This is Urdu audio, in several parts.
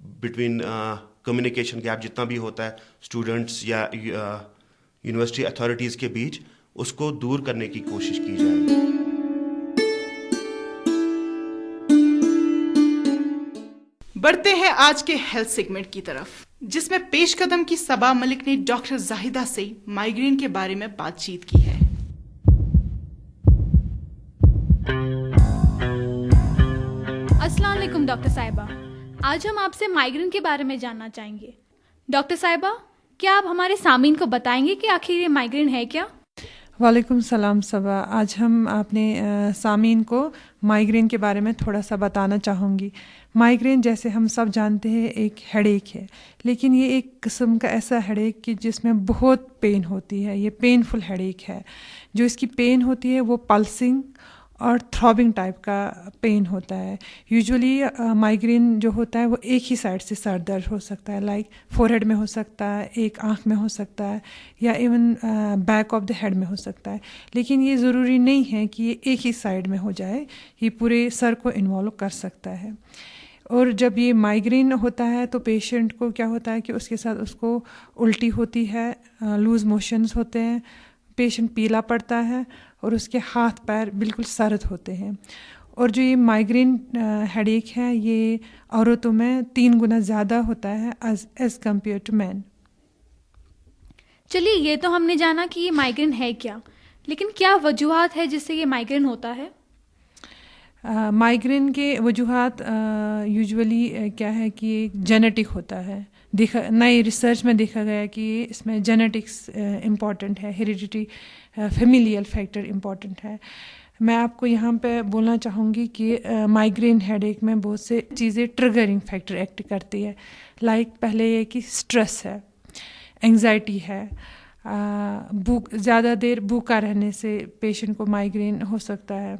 بٹوین کمیونیکیشن گیپ جتنا بھی ہوتا ہے اسٹوڈنٹس یا یونیورسٹی اتھارٹیز کے بیچ، اس کو دور کرنے کی کوشش کی جائے. بڑھتے ہیں آج کے ہیلتھ سیگمنٹ کی طرف، جس میں پیش قدم کی صبا ملک نے ڈاکٹر زاہدہ سے مائیگرین کے بارے میں بات چیت کی ہے. السلام علیکم ڈاکٹر صاحبہ، آج ہم آپ سے مائیگرین کے بارے میں جاننا چاہیں گے. ڈاکٹر صاحبہ، کیا آپ ہمارے سامعین کو بتائیں گے کہ آخر یہ مائیگرین ہے کیا؟ وعلیکم السلام صبا. آج ہم اپنے سامعین کو مائیگرین کے بارے میں تھوڑا سا بتانا چاہوں گی. مائیگرین جیسے ہم سب جانتے ہیں ایک ہیڈ ایک ہے، لیکن یہ ایک قسم کا ایسا ہیڈ ایک کہ جس میں بہت پین ہوتی ہے. یہ پینفل ہیڈ ایک ہے. جو اس کی پین ہوتی ہے وہ پلسنگ اور تھرابنگ ٹائپ کا پین ہوتا ہے. یوزولی مائیگرین جو ہوتا ہے وہ ایک ہی سائڈ سے سر درد ہو سکتا ہے، لائک فور ہیڈ میں ہو سکتا ہے، ایک آنکھ میں ہو سکتا ہے، یا even back of the head میں ہو سکتا ہے. لیکن یہ ضروری نہیں ہے کہ یہ ایک ہی سائڈ میں ہو جائے، یہ پورے سر کو انوالو کر سکتا ہے. اور جب یہ مائیگرین ہوتا ہے تو پیشنٹ کو کیا ہوتا ہے کہ اس کے ساتھ اس کو الٹی ہوتی ہے، لوز موشنز ہوتے ہیں، پیشنٹ پیلا پڑتا ہے اور اس کے ہاتھ پیر بالکل سرد ہوتے ہیں. اور جو یہ مائیگرین ہیڈ ایک ہے یہ عورتوں میں 3 گنا زیادہ ہوتا ہے ایز کمپیئر ٹو مین. چلیے، یہ تو ہم نے جانا کہ یہ مائیگرین ہے کیا، لیکن کیا وجوہات ہے جس سے یہ مائیگرین ہوتا ہے؟ مائیگرین کے وجوہات یوزولی کیا ہے کہ یہ جینیٹک ہوتا ہے. نئی ریسرچ میں دیکھا گیا کہ اس میں جینیٹکس امپورٹنٹ ہے، ہیریڈیٹی فیملیل فیکٹر امپورٹنٹ ہے. میں آپ کو یہاں پہ بولنا چاہوں گی کہ مائیگرین ہیڈ ایک میں بہت سے چیزیں ٹریگرنگ فیکٹر ایکٹ کرتی ہے. لائک پہلے یہ کہ اسٹریس ہے، انگزائٹی ہے، زیادہ دیر بھوکا رہنے سے پیشنٹ کو مائیگرین ہو سکتا ہے،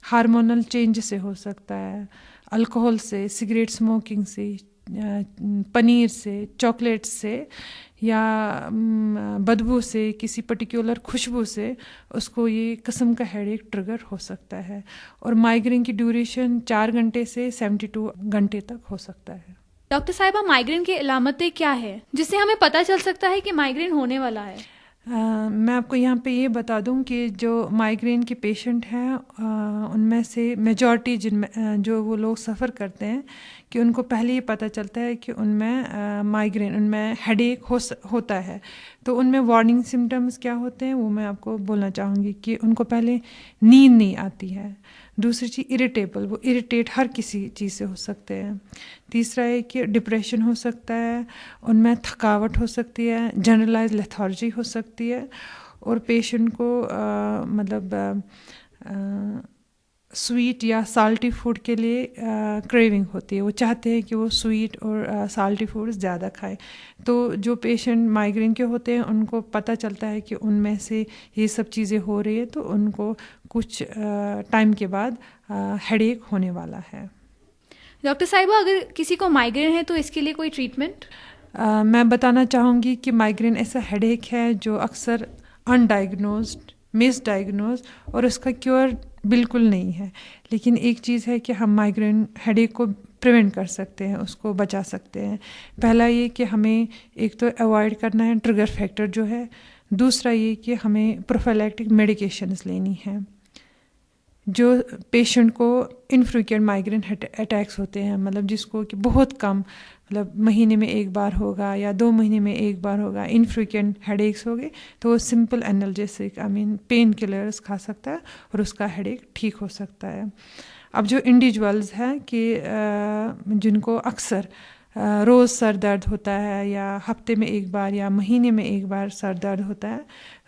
ہارمونل چینج سے ہو سکتا ہے، الکوہل سے، سگریٹ اسموکنگ سے، پنیر سے، چاکلیٹ سے، یا بدبو سے، کسی پرٹیکولر خوشبو سے اس کو یہ قسم کا ہیڈ ایک ٹریگر ہو سکتا ہے. اور مائیگرین کی ڈیوریشن 4 گھنٹے سے 72 گھنٹے تک ہو سکتا ہے. ڈاکٹر صاحبہ، مائیگرین کی علامتیں کیا ہے جس سے ہمیں پتہ چل سکتا ہے کہ مائیگرین ہونے والا ہے؟ میں آپ کو یہاں پہ یہ بتا دوں کہ جو مائیگرین کے پیشنٹ ہیں ان میں سے میجورٹی جو وہ لوگ سفر کرتے ہیں کہ ان کو پہلے یہ پتہ چلتا ہے کہ ان میں مائیگرین، ان میں ہیڈ ایک ہوتا ہے. تو ان میں وارننگ سمٹمز کیا ہوتے ہیں وہ میں آپ کو بولنا چاہوں گی کہ ان کو پہلے نیند نہیں آتی ہے. دوسری چیز اریٹیبل، وہ اریٹیٹ ہر کسی چیز سے ہو سکتے ہیں. تیسرا ہے کہ ڈپریشن ہو سکتا ہے، ان میں تھکاوٹ ہو سکتی ہے، جنرلائز لیتھارجی ہو سکتی ہے، اور پیشنٹ کو مطلب سویٹ یا سالٹی فوڈ کے لیے کریونگ ہوتی ہے. وہ چاہتے ہیں کہ وہ سویٹ اور سالٹی فوڈ زیادہ کھائے. تو جو پیشنٹ مائیگرین کے ہوتے ہیں ان کو پتہ چلتا ہے کہ ان میں سے یہ سب چیزیں ہو رہی ہے، تو ان کو کچھ ٹائم کے بعد ہیڈ ایک ہونے والا ہے. ڈاکٹر صاحبہ، اگر کسی کو مائیگرین ہے تو اس کے لیے کوئی ٹریٹمنٹ؟ میں بتانا چاہوں گی کہ مائیگرین ایسا ہیڈ ایک ہے جو اکثر ان ڈائگنوزڈ، مس ڈائگنوز، اور اس کا کیور بالکل نہیں ہے. لیکن ایک چیز ہے کہ ہم مائیگرین ہیڈ ایک کو پریونٹ کر سکتے ہیں، اس کو بچا سکتے ہیں. پہلا یہ کہ ہمیں ایک تو اوائڈ کرنا ہے ٹریگر فیکٹر جو ہے. دوسرا یہ کہ ہمیں پروفیلیکٹک میڈیکیشنز لینی ہیں. جو پیشنٹ کو انفریکوینٹ مائیگرین اٹیکس ہوتے ہیں، مطلب جس کو کہ بہت کم، مطلب مہینے میں ایک بار ہوگا یا 2 مہینے میں ایک بار ہوگا، انفریکوینٹ ہیڈ ایکس ہو گئے، تو وہ سمپل انالجیسک پین کلرز کھا سکتا ہے اور اس کا ہیڈ ایک ٹھیک ہو سکتا ہے. اب جو انڈیویجولز ہیں کہ جن کو اکثر روز سر درد ہوتا ہے یا ہفتے میں ایک بار یا مہینے میں ایک بار سر درد ہوتا ہے،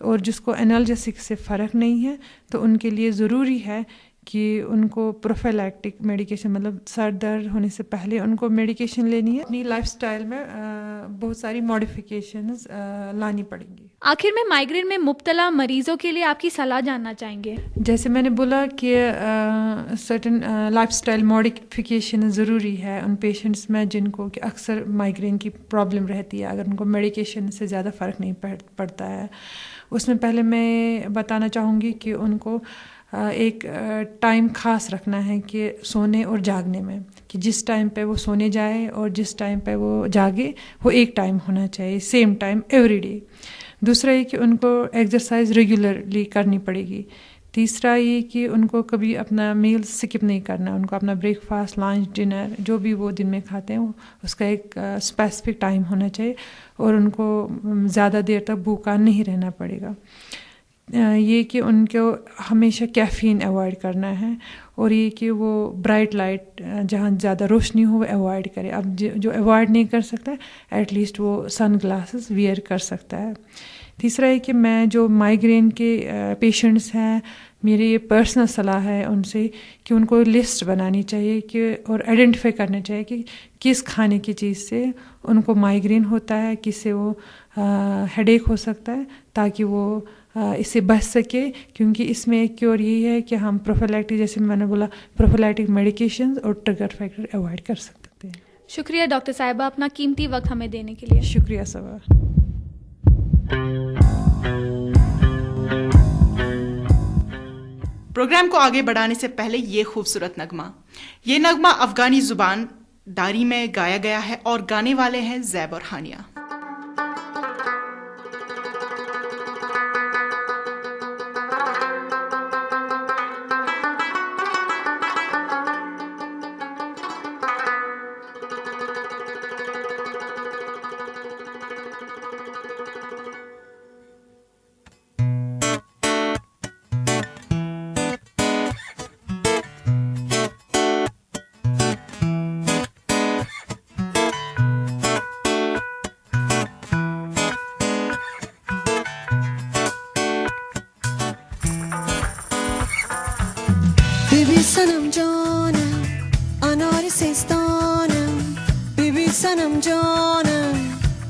اور جس کو انالجیسک سے فرق نہیں ہے، تو ان کے لیے ضروری ہے کہ ان کو پروفیلیکٹک میڈیکیشن، مطلب سر درد ہونے سے پہلے ان کو میڈیکیشن لینی ہے. اپنی لائف سٹائل میں بہت ساری ماڈیفیکیشنز لانی پڑیں گی. آخر میں مائیگرین میں مبتلا مریضوں کے لیے آپ کی صلاح جاننا چاہیں گے. جیسے میں نے بولا کہ سرٹن لائف سٹائل ماڈیفیکیشن ضروری ہے ان پیشنٹس میں جن کو کہ اکثر مائیگرین کی پرابلم رہتی ہے، اگر ان کو میڈیکیشن سے زیادہ فرق نہیں پڑتا ہے. اس میں پہلے میں بتانا چاہوں گی کہ ان کو ایک ٹائم خاص رکھنا ہے کہ سونے اور جاگنے میں، کہ جس ٹائم پہ وہ سونے جائے اور جس ٹائم پہ وہ جاگے وہ ایک ٹائم ہونا چاہیے، سیم ٹائم ایوری ڈے۔ دوسرا یہ کہ ان کو ایکسرسائز ریگولرلی کرنی پڑے گی۔ تیسرا یہ کہ ان کو کبھی اپنا میل سکپ نہیں کرنا، ان کو اپنا بریک فاسٹ، لنچ، ڈنر جو بھی وہ دن میں کھاتے ہیں اس کا ایک اسپیسیفک ٹائم ہونا چاہیے، اور ان کو زیادہ دیر تک بھوکا نہیں رہنا پڑے گا۔ یہ کہ ان کو ہمیشہ کیفین ایوائڈ کرنا ہے، اور یہ کہ وہ برائٹ لائٹ جہاں زیادہ روشنی ہو وہ ایوائڈ کرے۔ اب جو ایوائڈ نہیں کر سکتا ایٹ لیسٹ وہ سن گلاسز ویئر کر سکتا ہے۔ تیسرا یہ کہ میں جو مائیگرین کے پیشنٹس ہیں، میری یہ پرسنل صلاح ہے ان سے کہ ان کو لسٹ بنانی چاہیے کہ اور آئیڈینٹیفائی کرنا چاہیے کہ کس کھانے کی چیز سے ان کو مائیگرین ہوتا ہے، کس سے وہ ہیڈ ایک ہو سکتا ہے، تاکہ وہ اس سے بچ سکے، کیونکہ اس میں ایک کیور یہی ہے کہ ہم پروفیلیکٹک، جیسے میں نے بولا، پروفیلیکٹک میڈیکیشنز اور ٹریگر فیکٹر ایوائڈ کر سکتے ہیں۔ شکریہ ڈاکٹر صاحبہ اپنا قیمتی وقت ہمیں دینے کے لیے۔ شکریہ صبا۔ پروگرام کو آگے بڑھانے سے پہلے یہ خوبصورت نغمہ، یہ نغمہ افغانی زبان داری میں گایا گیا ہے اور گانے والے ہیں زیب اور ہانیہ۔ بیبی صنم جانم انار سیستانم، بیبی صنم جانم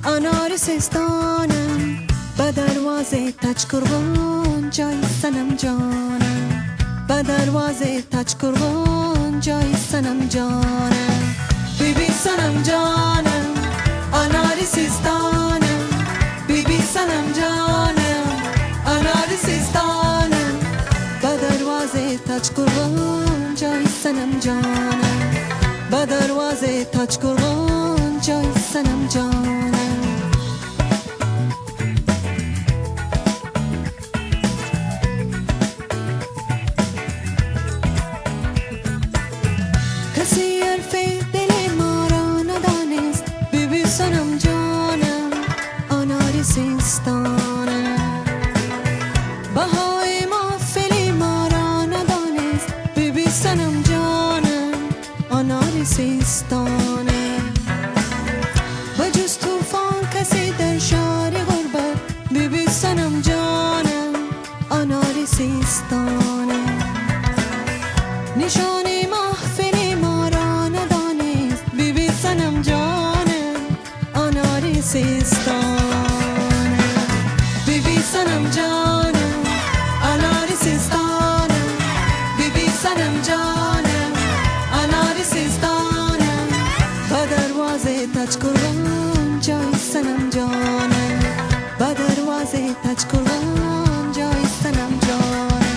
انار سیستانم، به دروازه تچ قربان جای صنم جانم، به دروازه تچ قربان جای صنم جانم، بیبی صنم جانم انار سیستانم، بیبی صنم جانم انار سیستانم، به دروازه تچ قربان جای صنم جانم، به دروازه تچ قربان جای صنم جانم. کسی حرف دل ما را ندانست، بیبی صنم جانم انار سیستانم، بهای محفل ما را ندانست، بیبی صنم جانم انار سیستانم، و جز طوفان کسی در شهر غربت، بیبی صنم جانم انار سیستانم، نشان محفل ما را ندانست، بیبی صنم جانم انار سیستانم، بیبی صنم جانم انار سیستانم، بیبی صنم جانم انار سیستانم، به دروازه تچ قربان جای صنم جانم، به دروازه تچ قربان جای صنم جانم.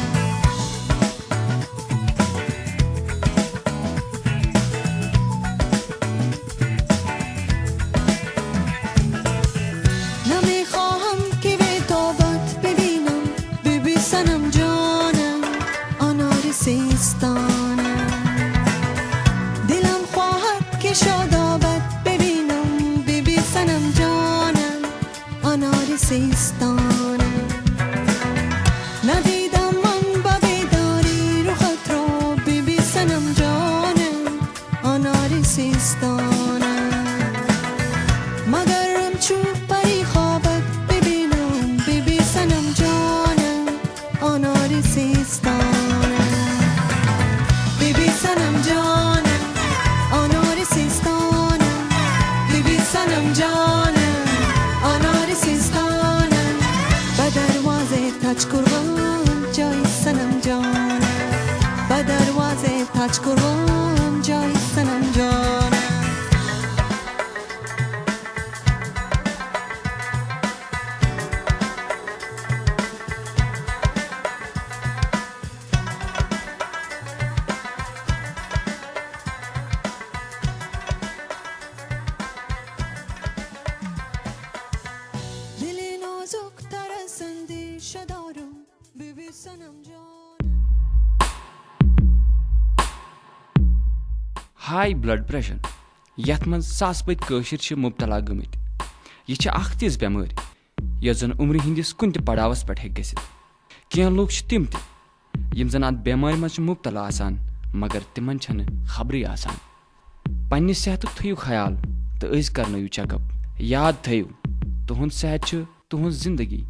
نمیخواهم که به تابت ببینم، بیبی صنم جانم انار سیستانم، دلم خواهد که شادابت ببینم، بیبی صنم جانم انار سیستانم، ندیدم من با بیداری رخت را، بیبی صنم جانم انار سیستانم، مگرم چوب پری خوابت ببینم، بیبی صنم جانم انار سیستانم، بیبی صنم جانم انار سیستانم، بیبی صنم جانم انار سیستانم، به دروازه تچ قربان جای صنم جانم، به دروازه تچ قربان جای صنم جانم. ہائی بلڈ پریشر یتھ من ساس پت کاشر چھ مبتلا گمت. یہ چھ اخ تیز بیماری یس زن عمر ہندس کن تہ پڑاوس پہ ہیک گژھت. کینٛہہ لوگ چھ تم تہ یم زن ات بیماری مز مبتلا آسان مگر تمن چھنہ خبرے آسان. پننہ صحتک تھیو خیال تو أزۍ کرنٲیِو چیک اپ. یاد تھٲیِو تہنٛد صحت چھُ تہنٛز زندگی.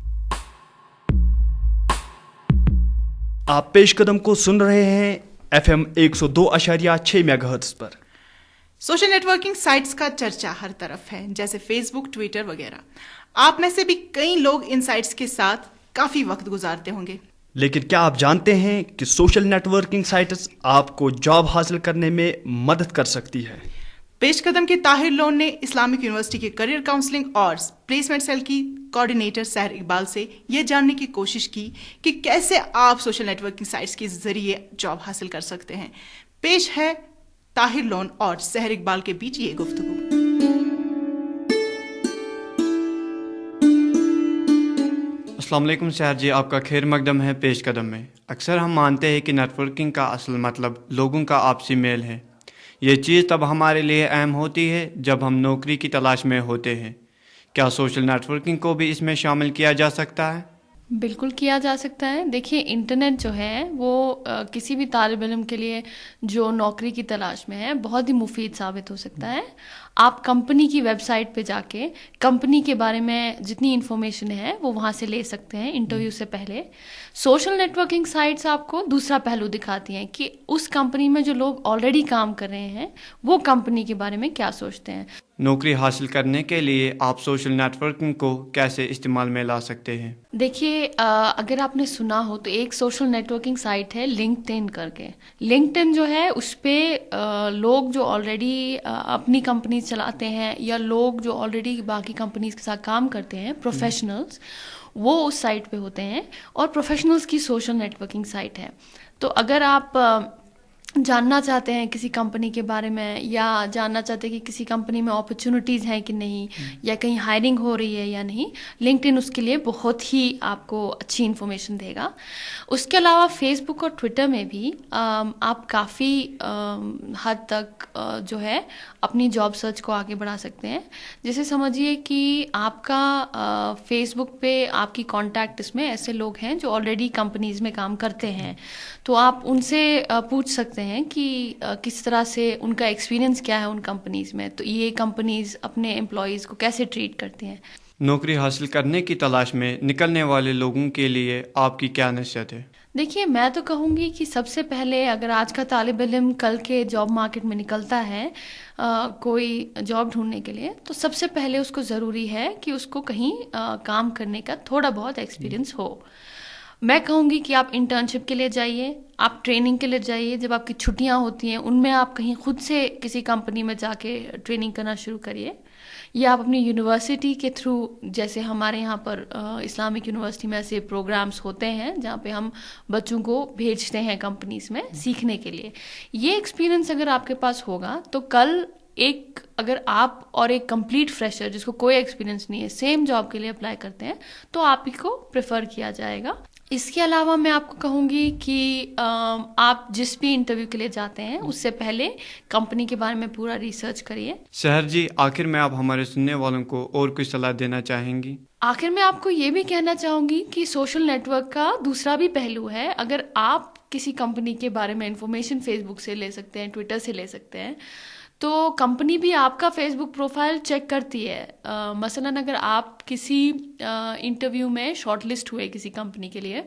آپ پیش قدم کو سن رہے ہیں FM 102.6 میگا ہرٹز پر. سوشل نیٹ ورکنگ سائٹس کا چرچا ہر طرف ہے، جیسے فیس بک، ٹویٹر وغیرہ. آپ میں سے بھی کئی لوگ ان سائٹس کے ساتھ کافی وقت گزارتے ہوں گے. لیکن کیا آپ جانتے ہیں کہ سوشل نیٹ ورکنگ سائٹس آپ کو جاب حاصل کرنے میں مدد کر سکتی ہے؟ پیش قدم کے طاہر لون نے اسلامک یونیورسٹی کے کریئر کاؤنسلنگ اور پلیسمنٹ سیل کی کوآرڈینیٹر سحر اقبال سے یہ جاننے کی کوشش کی کہ کیسے آپ سوشل نیٹ ورکنگ سائٹس کے ذریعے جاب حاصل کر سکتے ہیں. پیش ہے طاہر لون اور سحر اقبال کے بیچ یہ گفتگو. السلام علیکم سحر جی، آپ کا خیر مقدم ہے پیش قدم میں. اکثر ہم مانتے ہیں کہ نیٹ ورکنگ کا اصل مطلب لوگوں کا آپسی میل ہے. یہ چیز تب ہمارے لیے اہم ہوتی ہے جب ہم نوکری کی تلاش میں ہوتے ہیں. کیا سوشل نیٹ ورکنگ کو بھی اس میں شامل کیا جا سکتا ہے؟ بالکل کیا جا سکتا ہے. دیکھیے انٹرنیٹ جو ہے وہ کسی بھی طالب علم کے لیے جو نوکری کی تلاش میں ہے بہت ہی مفید ثابت ہو سکتا ہے. آپ کمپنی کی ویب سائٹ پہ جا کے کمپنی کے بارے میں جتنی انفارمیشن ہے وہ وہاں سے لے سکتے ہیں انٹرویو سے پہلے. سوشل نیٹ ورکنگ سائٹس آپ کو دوسرا پہلو دکھاتی ہیں کہ اس کمپنی میں جو لوگ آلریڈی کام کر رہے ہیں وہ کمپنی کے بارے میں کیا سوچتے ہیں. نوکری حاصل کرنے کے لیے آپ سوشل نیٹ ورکنگ کو کیسے استعمال میں لا سکتے ہیں؟ دیکھیے اگر آپ نے سنا ہو تو ایک سوشل نیٹ ورکنگ سائٹ ہے لنکڈ ان کر کے. لنکڈ ان جو ہے اس پہ لوگ جو آلریڈی اپنی کمپنیز چلاتے ہیں یا لوگ جو آلریڈی باقی کمپنیز کے ساتھ کام کرتے ہیں پروفیشنلز وہ اس سائٹ پہ ہوتے ہیں اور پروفیشنلز کی سوشل نیٹ ورکنگ سائٹ ہے. تو اگر آپ جاننا چاہتے ہیں کسی کمپنی کے بارے میں یا جاننا چاہتے ہیں کہ کسی کمپنی میں اپرچونیٹیز ہیں کہ نہیں یا کہیں ہائرنگ ہو رہی ہے یا نہیں، لنکڈ ان اس کے لیے بہت ہی آپ کو اچھی انفارمیشن دے گا. اس کے علاوہ فیس بک اور ٹویٹر میں بھی آپ کافی حد تک جو ہے اپنی جاب سرچ کو آگے بڑھا سکتے ہیں. جیسے سمجھیے کہ آپ کا فیس بک پہ آپ کی کانٹیکٹس میں ایسے لوگ ہیں جو آلریڈی کمپنیز میں کام کرتے ہیں، تو آپ ان سے پوچھ سکتے ہیں کہ کس طرح سے ان کا ایکسپیرینس کیا ہے ان کمپنیز میں، تو یہ کمپنیز اپنے امپلائیز کو کیسے ٹریٹ کرتی ہیں. نوکری حاصل کرنے کی تلاش میں نکلنے والے لوگوں کے لیے آپ کی کیا نصیحت ہے؟ دیکھیے میں تو کہوں گی کہ سب سے پہلے اگر آج کا طالب علم کل کے جاب مارکیٹ میں نکلتا ہے کوئی جاب ڈھونڈنے کے لیے، تو سب سے پہلے اس کو ضروری ہے کہ اس کو کہیں کام کرنے کا تھوڑا بہت ایکسپیرینس ہو. میں کہوں گی کہ آپ انٹرنشپ کے لیے جائیے، آپ ٹریننگ کے لیے جائیے. جب آپ کی چھٹیاں ہوتی ہیں ان میں آپ کہیں خود سے کسی کمپنی میں جا کے ٹریننگ کرنا شروع کریے، یا آپ اپنی یونیورسٹی کے تھرو، جیسے ہمارے یہاں پر اسلامک یونیورسٹی میں ایسے پروگرامز ہوتے ہیں جہاں پہ ہم بچوں کو بھیجتے ہیں کمپنیز میں سیکھنے کے لیے. یہ ایکسپیرینس اگر آپ کے پاس ہوگا تو کل اگر آپ اور ایک کمپلیٹ فریشر جس کو کوئی ایکسپیرینس نہیں ہے سیم جاب کے لیے اپلائی کرتے ہیں تو آپ ہی کو پریفر کیا جائے گا. اس کے علاوہ میں آپ کو کہوں گی کہ آپ جس بھی انٹرویو کے لیے جاتے ہیں اس سے پہلے کمپنی کے بارے میں پورا ریسرچ کریے. سحر جی، آخر میں آپ ہمارے سننے والوں کو اور کوئی صلاح دینا چاہیں گی؟ آخر میں آپ کو یہ بھی کہنا چاہوں گی کہ سوشل نیٹ ورک کا دوسرا بھی پہلو ہے. اگر آپ کسی کمپنی کے بارے میں انفارمیشن فیس بک سے لے سکتے ہیں، ٹویٹر سے لے سکتے ہیں، تو کمپنی بھی آپ کا فیس بک پروفائل چیک کرتی ہے. مثلاً اگر آپ کسی انٹرویو میں شارٹ لسٹ ہوئے کسی کمپنی کے لیے،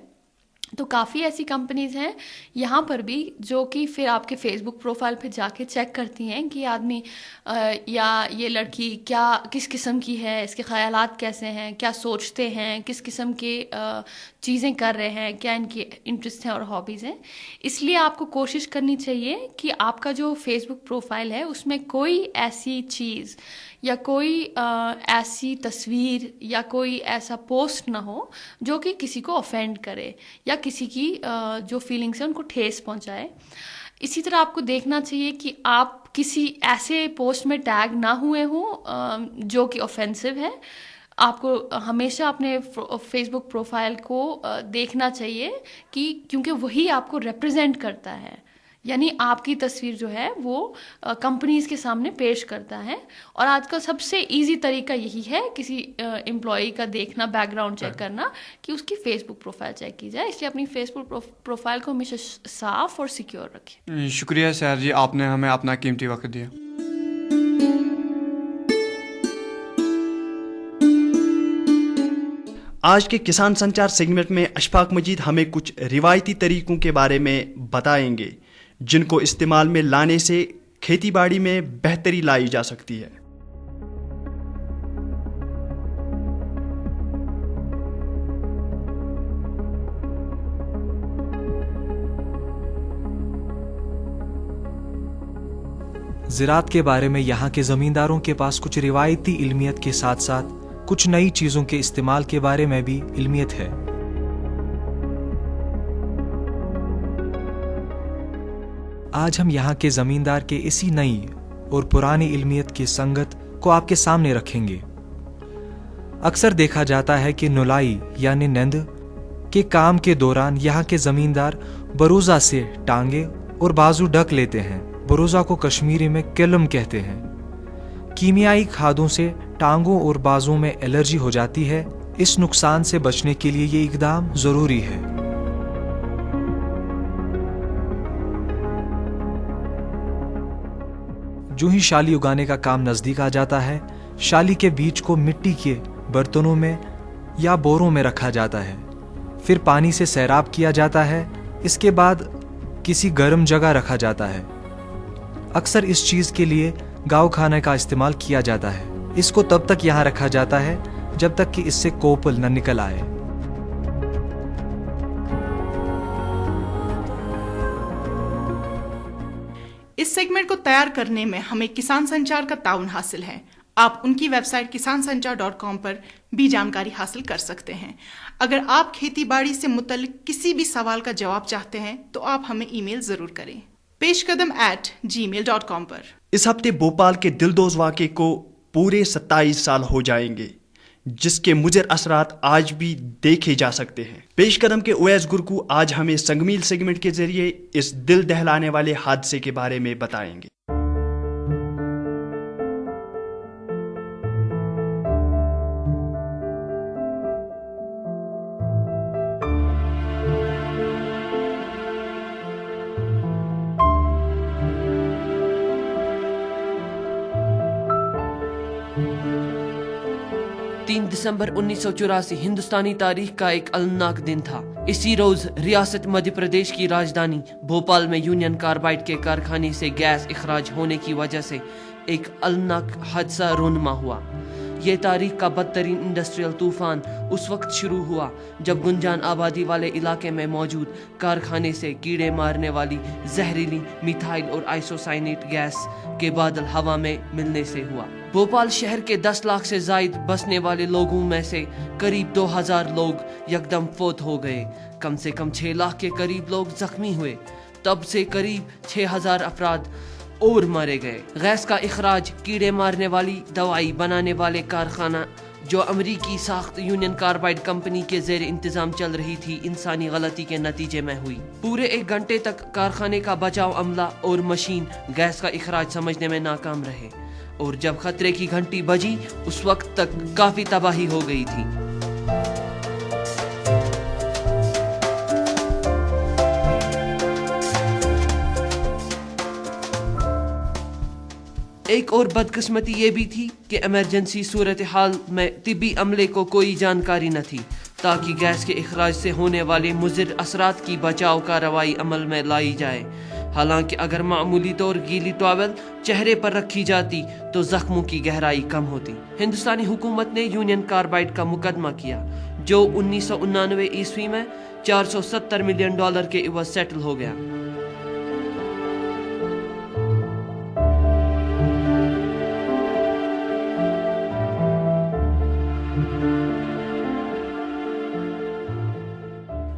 تو کافی ایسی کمپنیز ہیں یہاں پر بھی جو کہ پھر آپ کے فیس بک پروفائل پہ جا کے چیک کرتی ہیں کہ آدمی یا یہ لڑکی کس قسم کی ہے، اس کے خیالات کیسے ہیں، کیا سوچتے ہیں، کس قسم کے چیزیں کر رہے ہیں، کیا ان کے انٹرسٹ ہیں اور ہابیز ہیں. اس لیے آپ کو کوشش کرنی چاہیے کہ آپ کا جو فیس بک پروفائل ہے اس میں کوئی ایسی چیز یا کوئی ایسی تصویر یا کوئی ایسا پوسٹ نہ ہو جو کہ کسی کو آفینڈ کرے یا کسی کی جو فیلنگس ہیں ان کو ٹھیس پہنچائے. اسی طرح آپ کو دیکھنا چاہیے کہ آپ کسی ایسے پوسٹ میں ٹیگ نہ ہوئے ہوں جو کہ آفینسو ہے. آپ کو ہمیشہ اپنے فیس بک پروفائل کو دیکھنا چاہیے کہ کیونکہ وہی آپ کو ریپرزینٹ کرتا ہے. یعنی آپ کی تصویر جو ہے وہ کمپنیز کے سامنے پیش کرتا ہے. اور آج کل سب سے ایزی طریقہ یہی ہے کسی امپلائی کا دیکھنا, بیک گراؤنڈ چیک کرنا, کہ اس کی فیس بک پروفائل چیک کی جائے. اس لیے اپنی فیس بک پروفائل کو ہمیشہ صاف اور سیکیور رکھیں. شکریہ سیر جی, آپ نے ہمیں اپنا قیمتی وقت دیا. آج کے کسان سنچار سیگمنٹ میں اشفاق مجید ہمیں کچھ روایتی طریقوں کے بارے میں بتائیں گے جن کو استعمال میں لانے سے کھیتی باڑی میں بہتری لائی جا سکتی ہے. زراعت کے بارے میں یہاں کے زمینداروں کے پاس کچھ روایتی علمیت کے ساتھ ساتھ کچھ نئی چیزوں کے استعمال کے بارے میں بھی علمیت ہے. آج ہم یہاں کے زمیندار کے اسی نئی اور پرانی علمیت کی سنگت کو آپ کے سامنے رکھیں گے. اکثر دیکھا جاتا ہے کہ نولائی یعنی نیند کے کام کے دوران یہاں کے زمیندار بروزہ سے ٹانگیں اور بازو ڈھک لیتے ہیں. بروزہ کو کشمیری میں کلم کہتے ہیں. کیمیائی کھادوں سے ٹانگوں اور بازوں میں الرجی ہو جاتی ہے. اس نقصان سے بچنے کے لیے یہ اقدام ضروری ہے. جو ہی شالی اگانے کا کام نزدیک آ جاتا ہے, شالی کے بیج کو مٹی کے برتنوں میں یا بوروں میں رکھا جاتا ہے. پھر پانی سے سیراب کیا جاتا ہے. اس کے بعد کسی گرم جگہ رکھا جاتا ہے. اکثر اس چیز کے لیے گاؤ کھانے کا استعمال کیا جاتا ہے. اس کو تب تک یہاں رکھا جاتا ہے جب تک کہ اس سے کوپل نہ نکل آئے. اس سیگمنٹ کو تیار کرنے میں ہمیں کسان سنچار کا تعاون حاصل ہے. آپ ان کی ویب سائٹ kisansanchar.com پر بھی جانکاری حاصل کر سکتے ہیں. اگر آپ کھیتی باڑی سے متعلق کسی بھی سوال کا جواب چاہتے ہیں تو آپ ہمیں ای میل ضرور کریں peshkadam@gmail.com پر. اس ہفتے بھوپال کے دلدوز واقعے کو پورے 27 سال ہو جائیں گے جس کے مضر اثرات آج بھی دیکھے جا سکتے ہیں. پیش قدم کے اویس گرکو آج ہمیں سنگمیل سیگمنٹ کے ذریعے اس دل دہلانے والے حادثے کے بارے میں بتائیں گے. دسمبر 1984 ہندوستانی تاریخ کا ایک المناک دن تھا. اسی روز ریاست مدھیہ پردیش کی راجدھانی بھوپال میں یونین کاربائڈ کے کارخانے سے گیس اخراج ہونے کی وجہ سے ایک المناک حادثہ رونما ہوا. یہ تاریخ کا بدترین انڈسٹریل طوفان اس وقت شروع ہوا جب گنجان آبادی والے علاقے میں موجود کارخانے سے کیڑے مارنے والی زہریلی میتھائل اور آئسوسائنیٹ گیس کے بادل ہوا میں ملنے سے ہوا. بھوپال شہر کے 10 لاکھ سے زائد بسنے والے لوگوں میں سے قریب 2000 لوگ یکدم فوت ہو گئے. کم سے کم 6 لاکھ کے قریب لوگ زخمی ہوئے. تب سے قریب 6000 افراد اور مارے گئے. گیس کا اخراج کیڑے مارنے والی دوائی بنانے والے کارخانہ جو امریکی ساخت یونین کاربائڈ کمپنی کے زیر انتظام چل رہی تھی انسانی غلطی کے نتیجے میں ہوئی. پورے 1 گھنٹے تک کارخانے کا بچاؤ عملہ اور مشین گیس کا اخراج سمجھنے میں ناکام رہے اور جب خطرے کی گھنٹی بجی اس وقت تک کافی تباہی ہو گئی تھی. ایک اور بدقسمتی یہ بھی تھی کہ ایمرجنسی صورتحال میں طبی عملے کو کوئی جانکاری نہ تھی تاکہ گیس کے اخراج سے ہونے والے مضر اثرات کی بچاؤ کارروائی عمل میں لائی جائے. حالانکہ اگر معمولی طور گیلی ٹاول چہرے پر رکھی جاتی تو زخموں کی گہرائی کم ہوتی. ہندوستانی حکومت نے یونین کاربائڈ کا مقدمہ کیا جو 1999 عیسوی میں $470 ملین کے عوض سیٹل ہو گیا.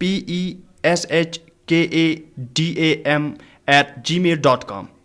PESHKADAM@gmail.com।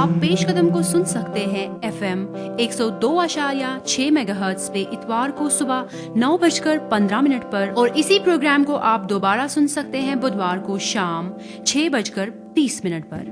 آپ پیش قدم کو سن سکتے ہیں FM 102.6 MHz پہ اتوار کو صبح 9:15 پر، اور اسی پروگرام کو آپ دوبارہ سن سکتے ہیں بدوار کو شام 6:30 پر۔